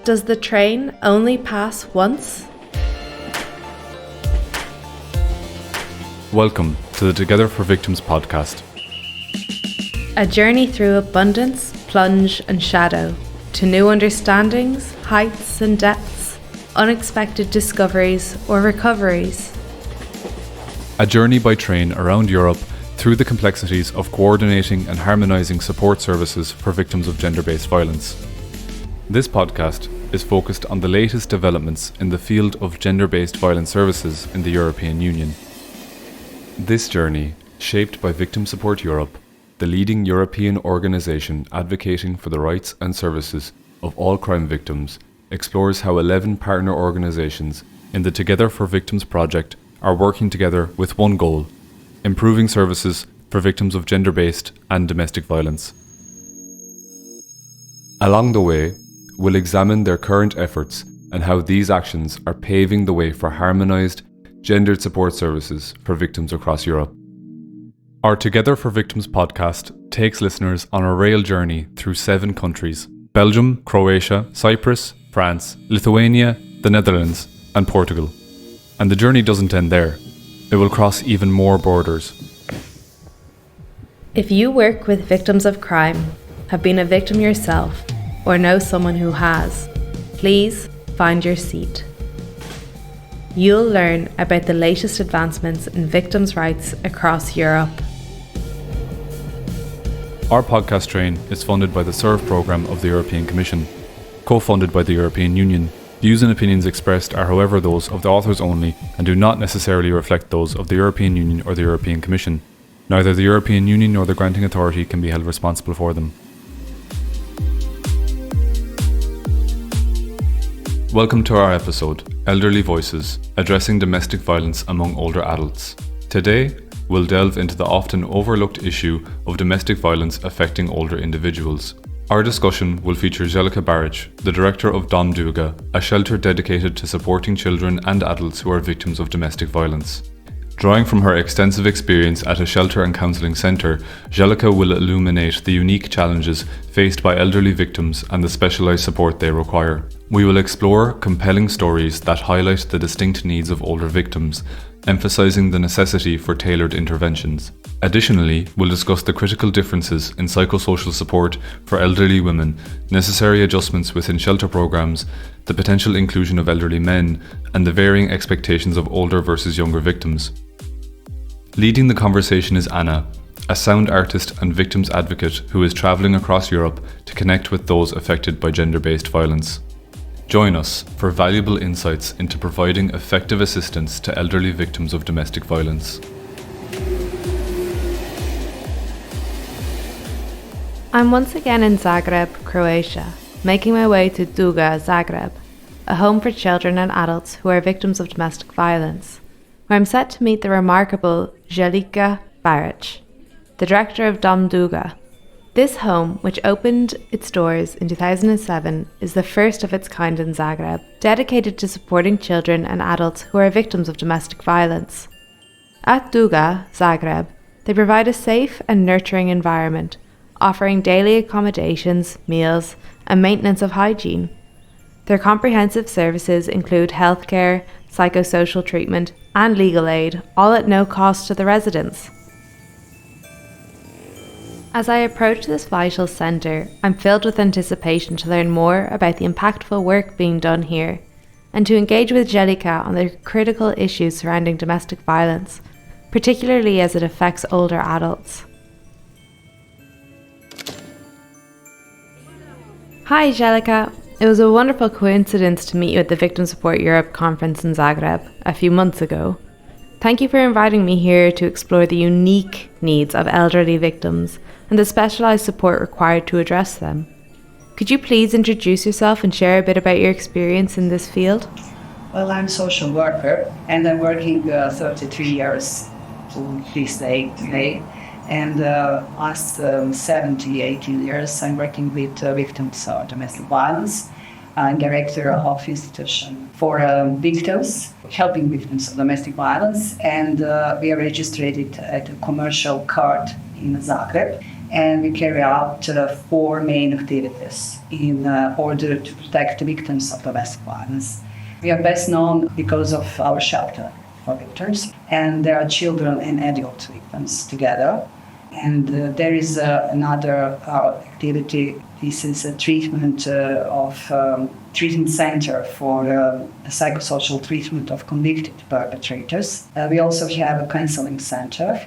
Does the train only pass once? Welcome to the 2Gether4Victims podcast. A journey through abundance, plunge and shadow, to new understandings, heights and depths, unexpected discoveries or recoveries. A journey by train around Europe through the complexities of coordinating and harmonising support services for victims of gender-based violence. This podcast is focused on the latest developments in the field of gender-based violence services in the European Union. This journey, shaped by Victim Support Europe, the leading European organisation advocating for the rights and services of all crime victims, explores how 11 partner organisations in the 2Gether4Victims project are working together with one goal: improving services for victims of gender-based and domestic violence. Along the way, we'll examine their current efforts and how these actions are paving the way for harmonised, gendered support services for victims across Europe. Our 2Gether4Victims podcast takes listeners on a rail journey through 7 countries: Belgium, Croatia, Cyprus, France, Lithuania, the Netherlands, and Portugal. And the journey doesn't end there. It will cross even more borders. If you work with victims of crime, have been a victim yourself, or know someone who has, please find your seat. You'll learn about the latest advancements in victims' rights across Europe. Our podcast train is funded by the SERVE programme of the European Commission, co-funded by the European Union. Views and opinions expressed are however those of the authors only and do not necessarily reflect those of the European Union or the European Commission. Neither the European Union nor the granting authority can be held responsible for them. Welcome to our episode, Elderly Voices, addressing domestic violence among older adults. Today, we'll delve into the often overlooked issue of domestic violence affecting older individuals. Our discussion will feature Željka Barić, the director of Dom Duga, a shelter dedicated to supporting children and adults who are victims of domestic violence. Drawing from her extensive experience at a shelter and counselling centre, Željka will illuminate the unique challenges faced by elderly victims and the specialised support they require. We will explore compelling stories that highlight the distinct needs of older victims, emphasising the necessity for tailored interventions. Additionally, we'll discuss the critical differences in psychosocial support for elderly women, necessary adjustments within shelter programmes, the potential inclusion of elderly men, and the varying expectations of older versus younger victims. Leading the conversation is Anna, a sound artist and victims advocate who is travelling across Europe to connect with those affected by gender-based violence. Join us for valuable insights into providing effective assistance to elderly victims of domestic violence. I'm once again in Zagreb, Croatia, making my way to Duga, Zagreb, a home for children and adults who are victims of domestic violence, where I'm set to meet the remarkable Željka Barić, the director of Dom Duga. This home, which opened its doors in 2007, is the first of its kind in Zagreb, dedicated to supporting children and adults who are victims of domestic violence. At Duga, Zagreb, they provide a safe and nurturing environment, offering daily accommodations, meals, and maintenance of hygiene. Their comprehensive services include healthcare, psychosocial treatment, and legal aid, all at no cost to the residents. As I approach this vital centre, I'm filled with anticipation to learn more about the impactful work being done here, and to engage with Željka on the critical issues surrounding domestic violence, particularly as it affects older adults. Hi Željka, it was a wonderful coincidence to meet you at the Victim Support Europe conference in Zagreb a few months ago. Thank you for inviting me here to explore the unique needs of elderly victims and the specialised support required to address them. Could you please introduce yourself and share a bit about your experience in this field? Well, I'm a social worker and I'm working 33 years to this day today. And last 18 years I'm working with victims of domestic violence. I'm director of institution for victims, helping victims of domestic violence. And we are registered at a commercial court in Zagreb. and we carry out 4 main activities in order to protect the victims of domestic violence. We are best known because of our shelter for victims, and there are children and adult victims together. And there is another activity. This is a treatment treatment center for psychosocial treatment of convicted perpetrators. We also have a counseling center,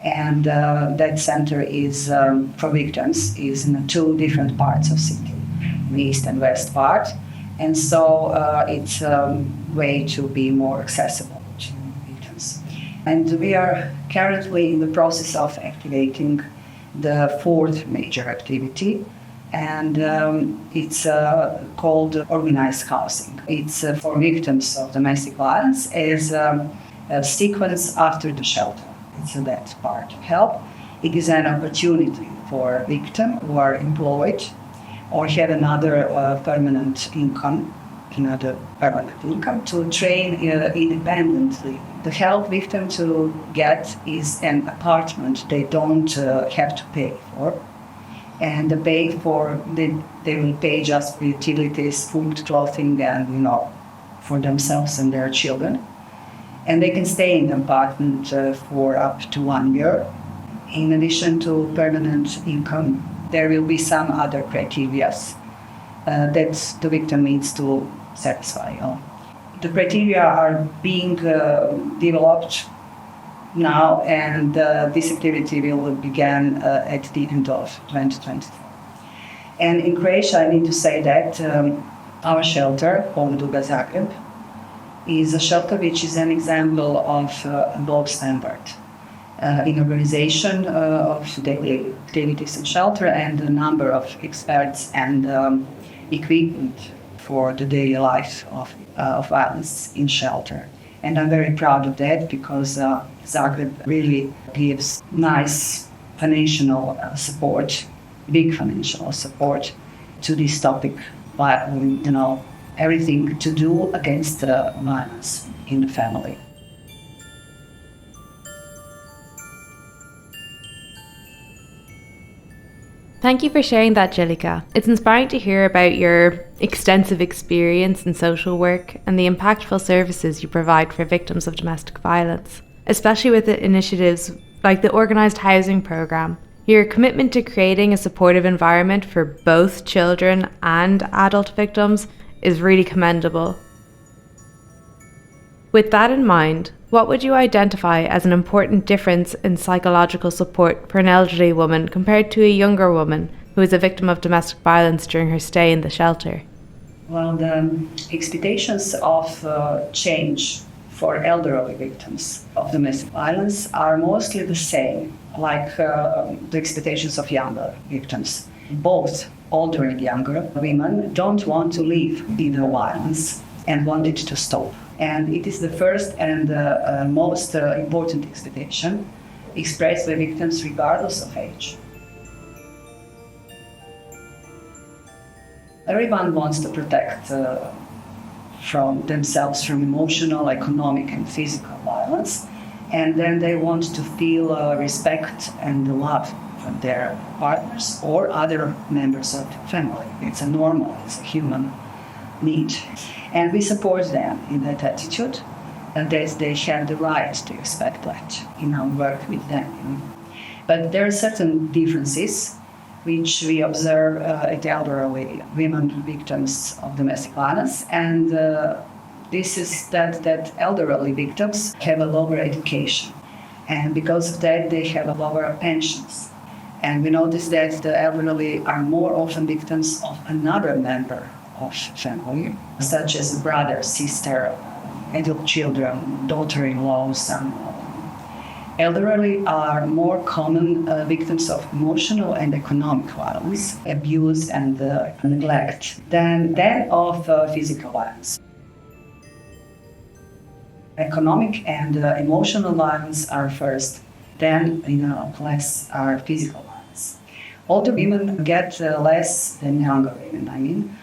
and that center is for victims is in 2 different parts of city, the east and west part, and so it's a way to be more accessible to victims. And we are currently in the process of activating the 4th major activity, and it's called organized housing. It's for victims of domestic violence as a sequence after the shelter. It's that part of help. It is an opportunity for victims who are employed or have another permanent income to train independently. The help victim to get is an apartment they don't have to pay for. And they will pay just for utilities, food, clothing, and for themselves and their children. And they can stay in the apartment for up to 1 year. In addition to permanent income, there will be some other criteria that the victim needs to satisfy. The criteria are being developed now, and this activity will begin at the end of 2024. And in Croatia, I need to say that our shelter, Dom Duga Zagreb, is a shelter which is an example of gold standard in organization of daily activities in shelter and the number of experts and equipment for the daily life of violence in shelter. And I'm very proud of that because Zagreb really gives nice financial support, big financial support to this topic, everything to do against violence in the family. Thank you for sharing that, Željka. It's inspiring to hear about your extensive experience in social work and the impactful services you provide for victims of domestic violence, especially with the initiatives like the organised housing programme. Your commitment to creating a supportive environment for both children and adult victims is really commendable. With that in mind, what would you identify as an important difference in psychological support for an elderly woman compared to a younger woman who is a victim of domestic violence during her stay in the shelter? Well, the expectations of change for elderly victims of domestic violence are mostly the same, like the expectations of younger victims. Both older and younger women don't want to live in the violence and want it to stop. And it is the first and most important expectation expressed by victims regardless of age. Everyone wants to protect from themselves from emotional, economic, and physical violence, and then they want to feel respect and love from their partners or other members of the family. It's a human need. And we support them in that attitude, and that they have the right to expect that in our work with them. But there are certain differences which we observe at elderly women victims of domestic violence, and this is that elderly victims have a lower education, and because of that they have lower pensions. And we notice that the elderly are more often victims of another member of family, such as a brother, sister, adult children, daughter-in-laws. Elderly are more common victims of emotional and economic violence, abuse and neglect than of physical violence. Economic and emotional violence are first, then less are physical violence. Older women get less than younger women,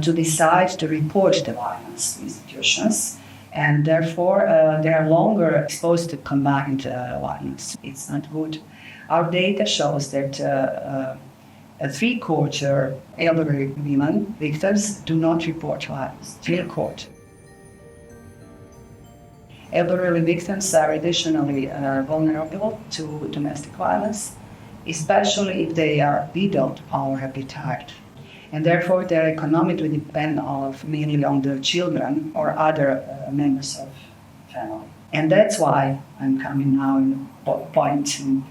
to decide to report the violence to institutions, and therefore they are longer exposed to combined violence. It's not good Our data shows that a three-quarter elderly women victims do not report violence. Three-quarter. Elderly victims are additionally vulnerable to domestic violence, especially if they are widowed or retired. And therefore, they economically depend mainly on their children or other members of family. And that's why I'm coming now in the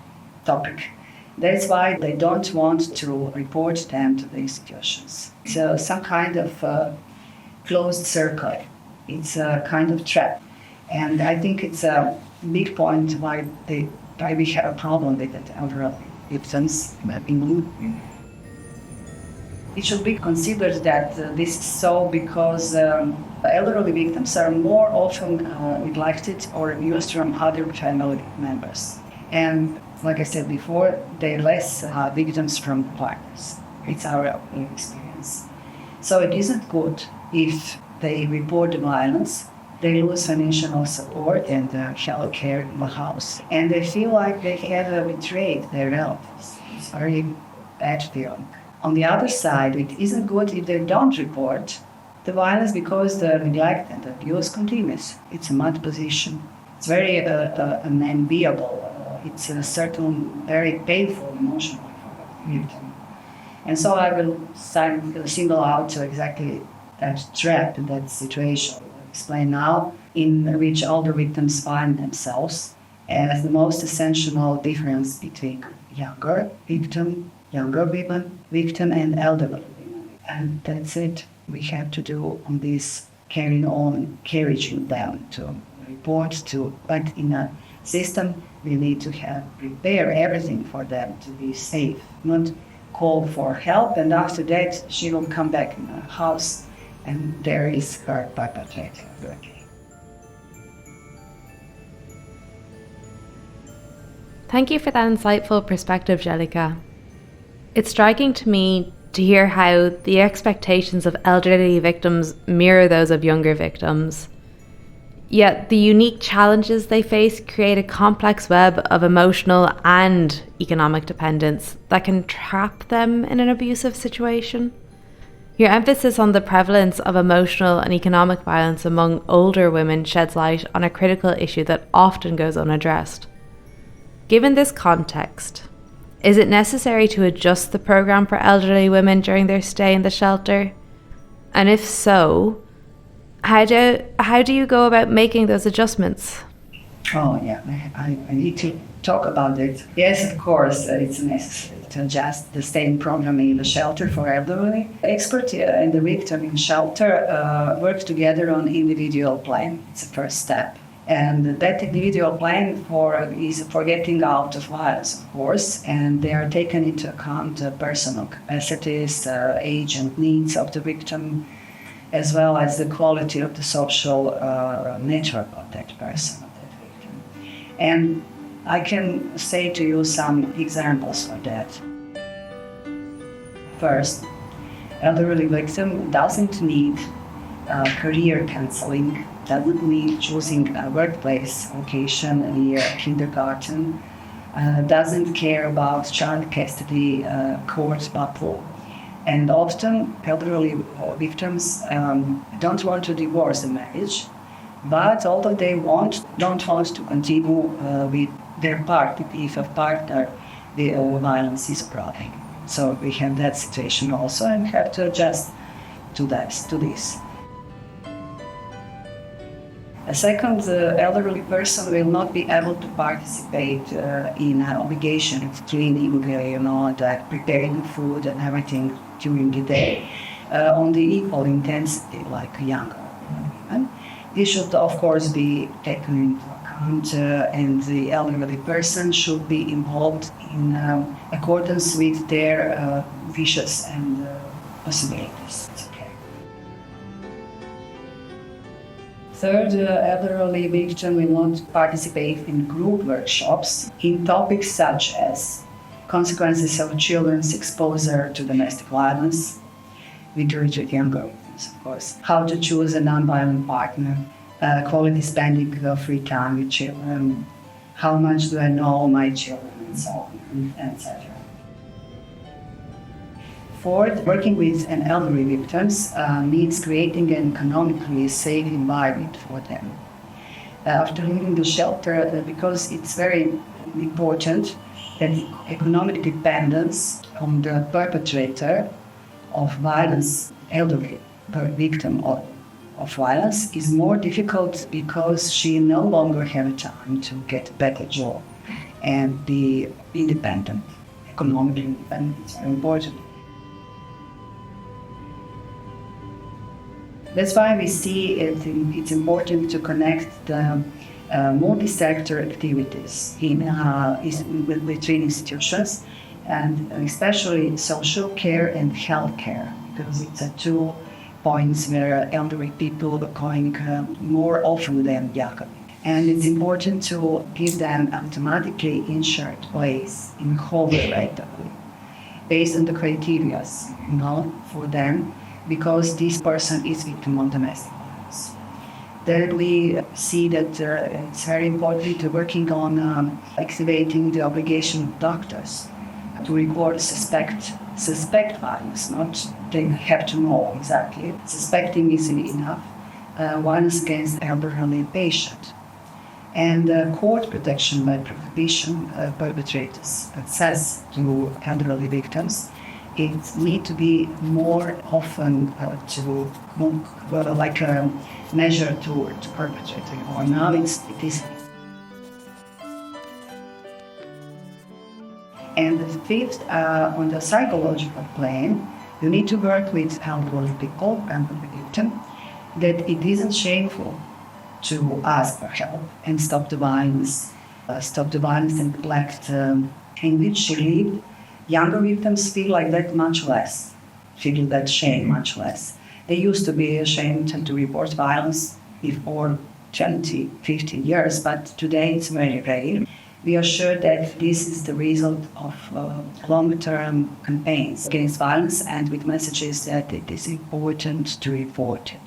topic. That's why they don't want to report them to the institutions. So some kind of closed circle. It's a kind of trap. And I think it's a big point why we have a problem with the elderly victims. It should be considered that this is so because elderly victims are more often neglected or abused from other family members. And like I said before, they're less victims from partners. It's our experience. So it isn't good if they report the violence, they lose financial support and health care in the house. And they feel like they have betrayed their relatives. It's a very bad feeling. On the other side, it isn't good if they don't report the violence because the neglect and abuse continues. It's a mud position. It's very unenviable. It's a certain very painful emotionally for the victim. And so I will single out exactly that trap, that situation. I'll explain now in which older victims find themselves as the most essential difference between younger women, victim, and elderly women. And that's it. We have to do on this carrying on, encouraging them to report but in a system we need to prepare everything for them to be safe, not call for help, and after that she will come back in her house and there is her perpetrator. Thank you for that insightful perspective, Željka. It's striking to me to hear how the expectations of elderly victims mirror those of younger victims. Yet the unique challenges they face create a complex web of emotional and economic dependence that can trap them in an abusive situation. Your emphasis on the prevalence of emotional and economic violence among older women sheds light on a critical issue that often goes unaddressed. Given this context, is it necessary to adjust the program for elderly women during their stay in the shelter? And if so, how do you go about making those adjustments? Oh yeah, I need to talk about it. Yes, of course, it's necessary to adjust the staying program in the shelter for elderly. Experts and the victim in shelter work together on individual plan. It's the first step. And that individual plan is for getting out of violence, of course, and they are taken into account personal capacities, age and needs of the victim, as well as the quality of the social network of that person, of that victim. And I can say to you some examples of that. First, elderly victim doesn't need career counseling, doesn't need choosing a workplace location near kindergarten, doesn't care about child custody court battle. And often elderly victims don't want to divorce the marriage, but although they don't want to continue with their partner, if a partner, the violence is growing. So we have that situation also and have to adjust to this. A second, the elderly person will not be able to participate in an obligation of cleaning, like preparing food and everything during the day on the equal intensity like younger women. This should, of course, be taken into account, and the elderly person should be involved in accordance with their wishes and possibilities. Third, elderly victim will not participate in group workshops in topics such as consequences of children's exposure to domestic violence, with younger victims, of course, how to choose a non-violent partner, quality spending of free time with children, how much do I know my children, and so on, etc. Fourth, working with an elderly victims needs creating an economically safe environment for them. After leaving the shelter, because it's very important that economic dependence on the perpetrator of violence, elderly victim of violence, is more difficult because she no longer has time to get a better job and be independent. Economic independence is very important. That's why we see it's important to connect the multi-sector activities between institutions, and especially social care and health care, because it's a 2 points where elderly people are going more often than younger. And it's important to give them automatically insured place in whole rate based on the criteria, for them, because this person is victim of domestic violence. Then we see that it's very important to working on activating the obligation of doctors to report suspect violence, not they have to know exactly. Suspecting is enough. Violence against elderly patient. And court protection by prohibition perpetrators access to elderly victims. It needs to be more often like a measure to perpetrating. Or now it is. And the fifth, on the psychological plane, you need to work with elderly people and the victim that it isn't shameful to ask for help and stop the violence and neglect in which she lived. Younger victims feel like that much less, feel that shame much less. They used to be ashamed to report violence before 20, 15 years, but today it's very rare. We are sure that this is the result of long-term campaigns against violence and with messages that it is important to report it.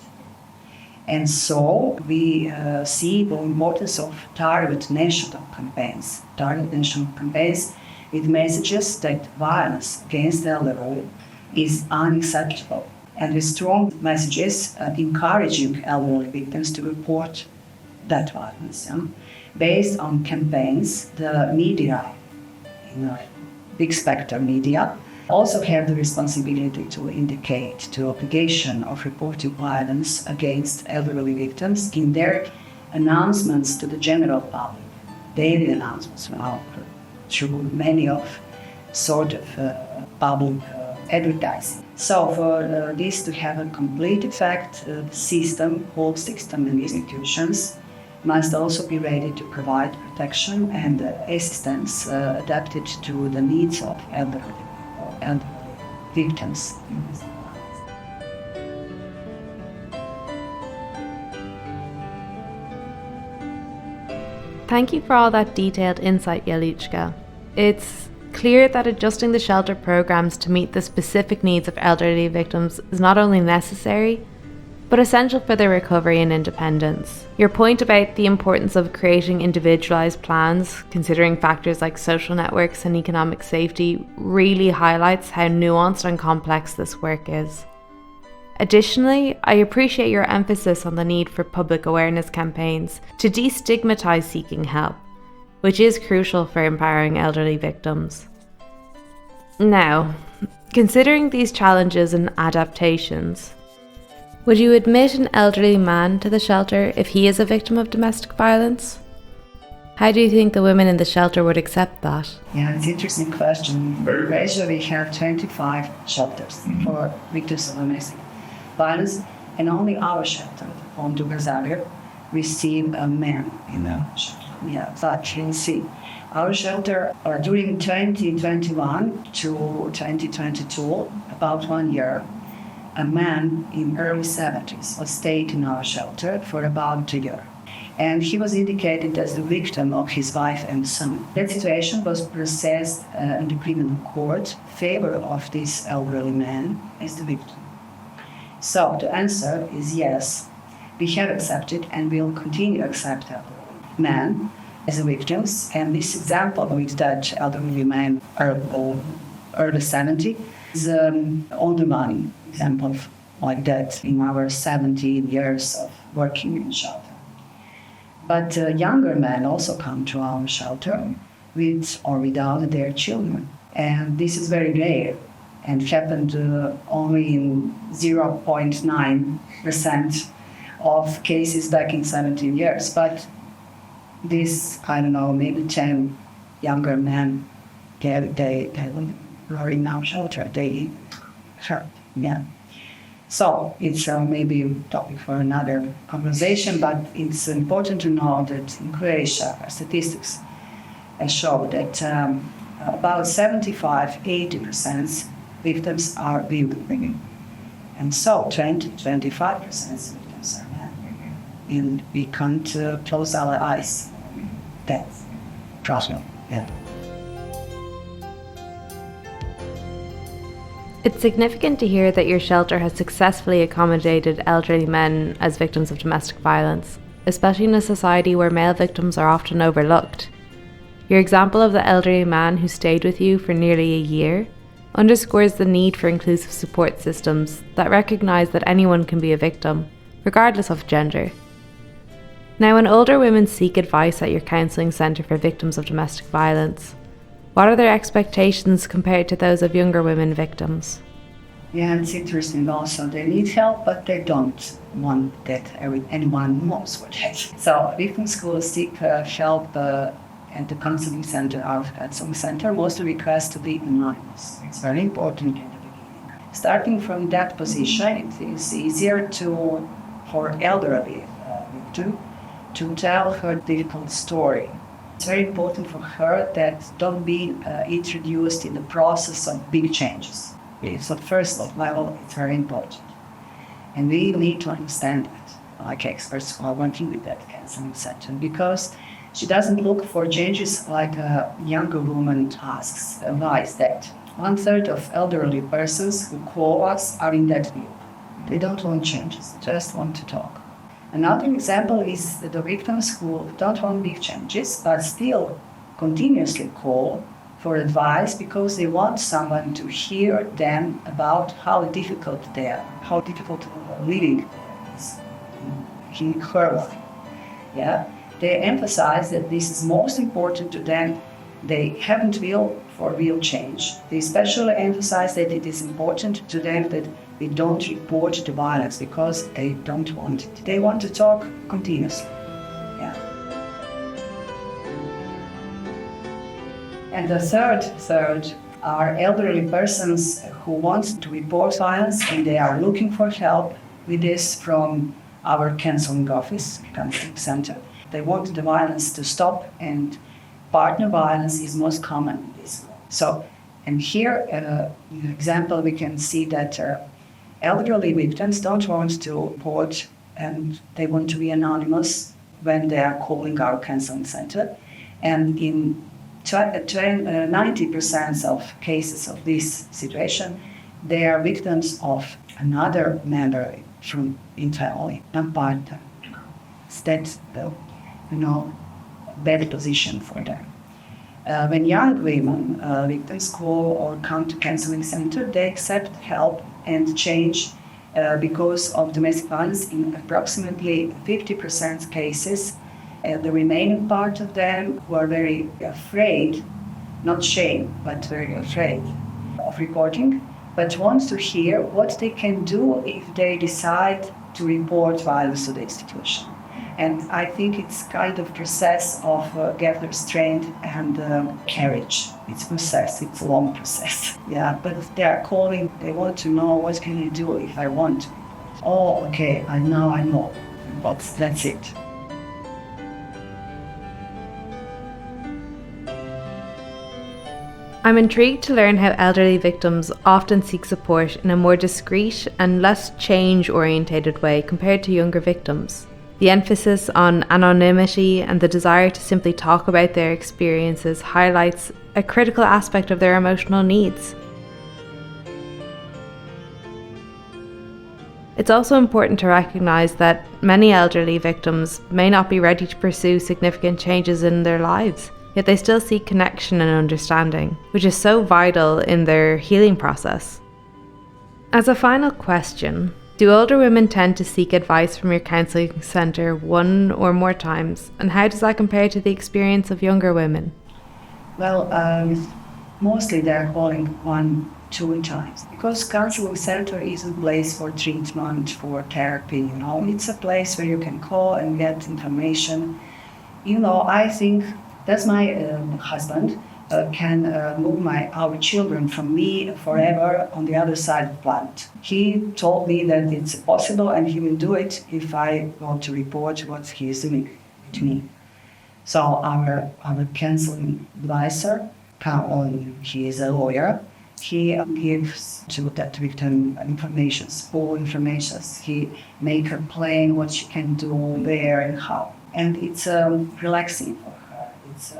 And so we see the importance of targeted national campaigns with messages that violence against the elderly is unacceptable, and with strong messages encouraging elderly victims to report that violence. Based on campaigns, the media, big spectrum media, also have the responsibility to indicate the obligation of reporting violence against elderly victims in their announcements to the general public, daily announcements through many of sort of public advertising. So for this to have a complete effect, the whole system and institutions must also be ready to provide protection and assistance adapted to the needs of elderly victims. Thank you for all that detailed insight, Željka. It's clear that adjusting the shelter programs to meet the specific needs of elderly victims is not only necessary, but essential for their recovery and independence. Your point about the importance of creating individualized plans, considering factors like social networks and economic safety, really highlights how nuanced and complex this work is. Additionally, I appreciate your emphasis on the need for public awareness campaigns to destigmatize seeking help, which is crucial for empowering elderly victims. Now, considering these challenges and adaptations, would you admit an elderly man to the shelter if he is a victim of domestic violence? How do you think the women in the shelter would accept that? Yeah, it's an interesting question. Malaysia, we have 25 shelters for victims of domestic violence, and only our shelter, Dom Duga, receive a man in the shelter. Yeah, that you can see. Our shelter, during 2021 to 2022, about 1 year, a man in early 70s was stayed in our shelter for about a year. And he was indicated as the victim of his wife and son. That situation was processed in the criminal court in favor of this elderly man as the victim. So the answer is yes. We have accepted and will continue to accept elderly men as victims. And this example with that elderly man, early 70s, is on the money example like that in our 17 years of working in shelter. But younger men also come to our shelter with or without their children. And this is very rare and happened only in 0.9% of cases back in 17 years. But this, I don't know, maybe 10 younger men, they are in our shelter. They hurt, yeah. So it's maybe a topic for another conversation, but it's important to know that in Croatia, statistics show that about 75-80% victims are women. And so 20-25% victims are men. And we can't close our eyes. That's problem. Yeah. It's significant to hear that your shelter has successfully accommodated elderly men as victims of domestic violence, especially in a society where male victims are often overlooked. Your example of the elderly man who stayed with you for nearly a year underscores the need for inclusive support systems that recognise that anyone can be a victim, regardless of gender. Now, when older women seek advice at your counselling centre for victims of domestic violence, what are their expectations compared to those of younger women victims? Yeah, it's interesting also. They need help, but they don't want that anyone knows what it is. So victims who seek help at the counseling center, our counseling center, mostly request to be anonymous. It's very important in the beginning. Starting from that position, it is easier for elderly victim to tell her difficult story. It's very important for her that don't be introduced in the process of big changes. So first level, it's very important. And we need to understand that, like experts who are working with that counseling center, because she doesn't look for changes like a younger woman asks. Why is that? 1/3 of elderly persons who call us are in that view. They don't want changes, just want to talk. Another example is the victims who don't want big changes, but still continuously call for advice because they want someone to hear them about how difficult they are, how difficult living is in her life. Yeah? They emphasize that this is most important to them. They haven't will for real change. They especially emphasize that it is important to them that we don't report the violence because they don't want it. They want to talk continuously. Yeah. And the third are elderly persons who want to report violence and they are looking for help with this from our counseling office, counseling center. They want the violence to stop, and partner violence is most common in this. So, and here, in an example, we can see that elderly victims don't want to report and they want to be anonymous when they are calling our counseling center. And in 90% of cases of this situation, they are victims of another member from in family, not partner. That's the bad position for them. When young women, victims call or come to counseling center, they accept help and change because of domestic violence in approximately 50% cases. The remaining part of them who are very afraid, not shame, but very afraid of reporting, but want to hear what they can do if they decide to report violence to the institution. And I think it's kind of process of gather strength and courage. It's process, it's a long process. Yeah, but if they are calling, they want to know what can I do if I want to. Oh, okay, I know, but that's it. I'm intrigued to learn how elderly victims often seek support in a more discreet and less change-orientated way compared to younger victims. The emphasis on anonymity and the desire to simply talk about their experiences highlights a critical aspect of their emotional needs. It's also important to recognise that many elderly victims may not be ready to pursue significant changes in their lives, yet they still seek connection and understanding, which is so vital in their healing process. As a final question, do older women tend to seek advice from your counselling centre one or more times, and how does that compare to the experience of younger women? Well, mostly they're calling 1-2 times, because counseling center isn't a place for treatment, for therapy. It's a place where you can call and get information. I think that's my husband can move our children from me forever on the other side of the planet. He told me that it's possible and he will do it if I want to report what he is doing to me. So our counseling advisor, he is a lawyer. He gives to that victim full information. He make her plan what she can do, where and how. And it's relaxing for her. It's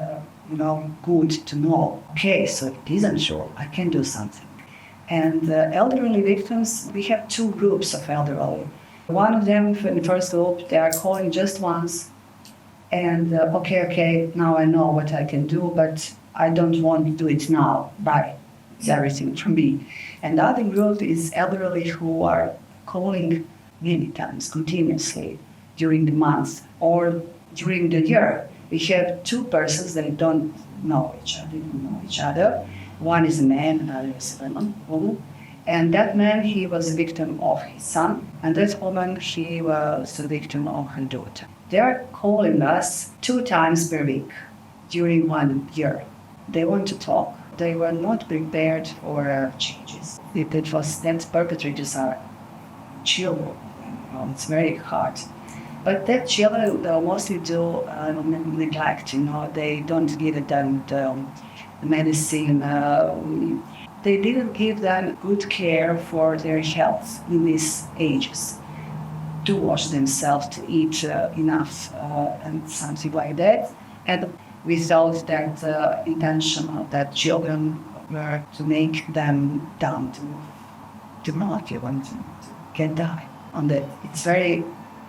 good to know. Okay, so it isn't sure. I can do something. And elderly victims, we have 2 groups of elderly. One of them, in the first group, they are calling just once. And okay, now I know what I can do, but I don't want to do it now. Bye. It's everything from me. And the other group is elderly who are calling many times, continuously, during the month or during the year. We have 2 persons that don't know each other. One is a man, another is a woman. And that man, he was a victim of his son, and that woman, she was a victim of her daughter. They are calling us 2 times per week during 1 year. They want to talk. They were not prepared for changes. That perpetrators are children. It's very hard. But that children mostly do neglect. They don't give them the medicine. They didn't give them good care for their health in these ages, to wash themselves, to eat enough, and something like that. And we thought that the intention of that children were to make them dumb, to not want to get die. It's very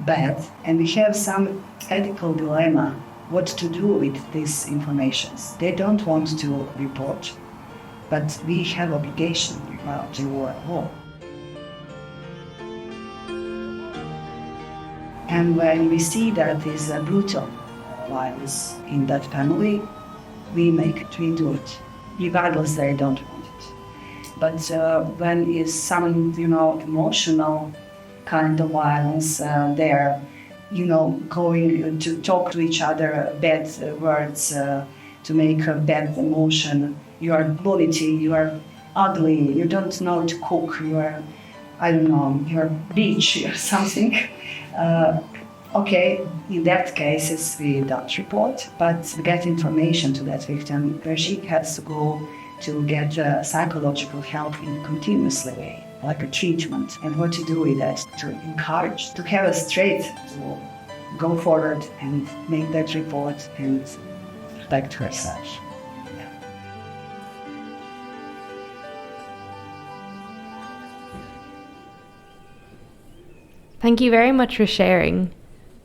bad, and we have some ethical dilemma what to do with these informations. They don't want to report, but we have obligation to work. And when we see that is a brutal violence in that family, we do it, regardless they don't want it. But when is some, emotional kind of violence, they're, going to talk to each other bad words, to make a bad emotion. You are bullied, you are ugly, you don't know to cook, you're a bitch or something. Okay, in that case, we don't report, but we get information to that victim where she has to go to get psychological help in a continuous way, like a treatment, and what to do with that, to encourage, to have a strength to go forward and make that report and protect herself. Thank you very much for sharing.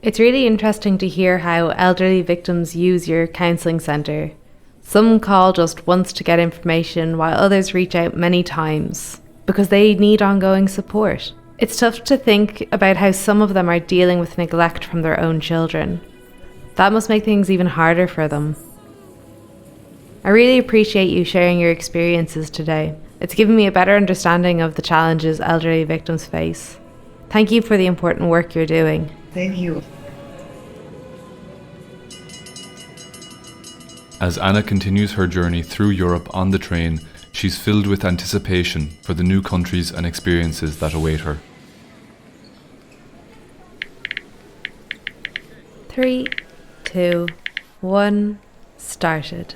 It's really interesting to hear how elderly victims use your counselling centre. Some call just once to get information, while others reach out many times because they need ongoing support. It's tough to think about how some of them are dealing with neglect from their own children. That must make things even harder for them. I really appreciate you sharing your experiences today. It's given me a better understanding of the challenges elderly victims face. Thank you for the important work you're doing. Thank you. As Anna continues her journey through Europe on the train, she's filled with anticipation for the new countries and experiences that await her. 3, 2, 1, started.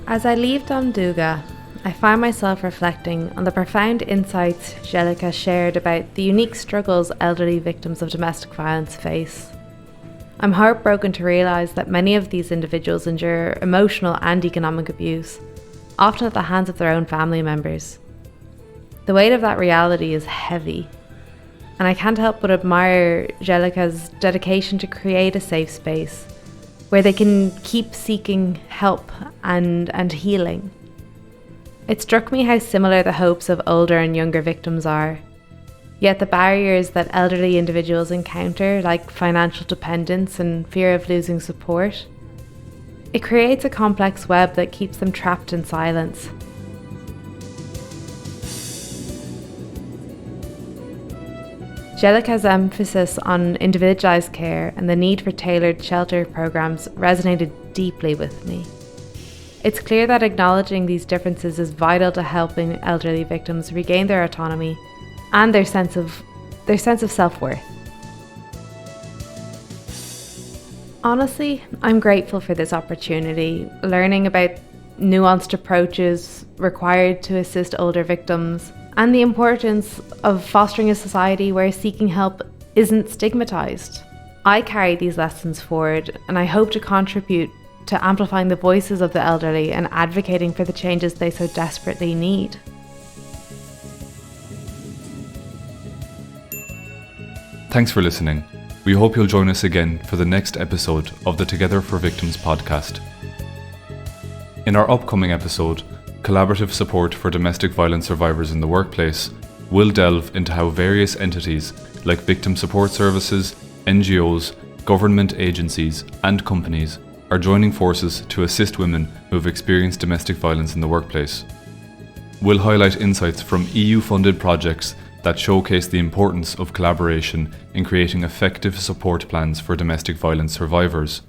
As I leave Dom Duga, I find myself reflecting on the profound insights Željka shared about the unique struggles elderly victims of domestic violence face. I'm heartbroken to realise that many of these individuals endure emotional and economic abuse, often at the hands of their own family members. The weight of that reality is heavy, and I can't help but admire Željka's dedication to create a safe space where they can keep seeking help and healing. It struck me how similar the hopes of older and younger victims are, yet the barriers that elderly individuals encounter, like financial dependence and fear of losing support, it creates a complex web that keeps them trapped in silence. Željka's emphasis on individualised care and the need for tailored shelter programs resonated deeply with me. It's clear that acknowledging these differences is vital to helping elderly victims regain their autonomy and their sense of self-worth. Honestly, I'm grateful for this opportunity, learning about nuanced approaches required to assist older victims, and the importance of fostering a society where seeking help isn't stigmatised. I carry these lessons forward, and I hope to contribute to amplifying the voices of the elderly and advocating for the changes they so desperately need. Thanks for listening. We hope you'll join us again for the next episode of the 2Gether4Victims podcast. In our upcoming episode, Collaborative Support for Domestic Violence Survivors in the Workplace, we'll delve into how various entities like victim support services, NGOs, government agencies, and companies are joining forces to assist women who have experienced domestic violence in the workplace. We'll highlight insights from EU-funded projects that showcase the importance of collaboration in creating effective support plans for domestic violence survivors.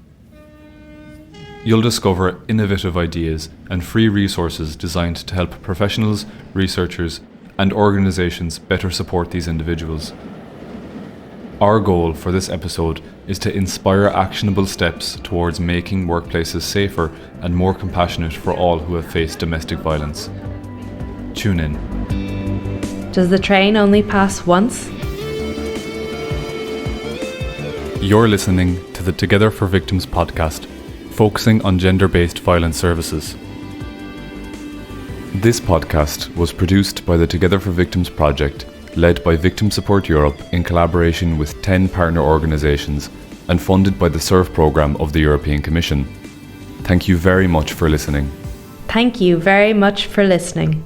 You'll discover innovative ideas and free resources designed to help professionals, researchers, and organisations better support these individuals. Our goal for this episode is to inspire actionable steps towards making workplaces safer and more compassionate for all who have faced domestic violence. Tune in. Does the train only pass once? You're listening to the 2Gether4Victims podcast, focusing on gender-based violence services. This podcast was produced by the 2Gether4Victims project, led by Victim Support Europe in collaboration with 10 partner organisations and funded by the SURF programme of the European Commission. Thank you very much for listening. Thank you very much for listening.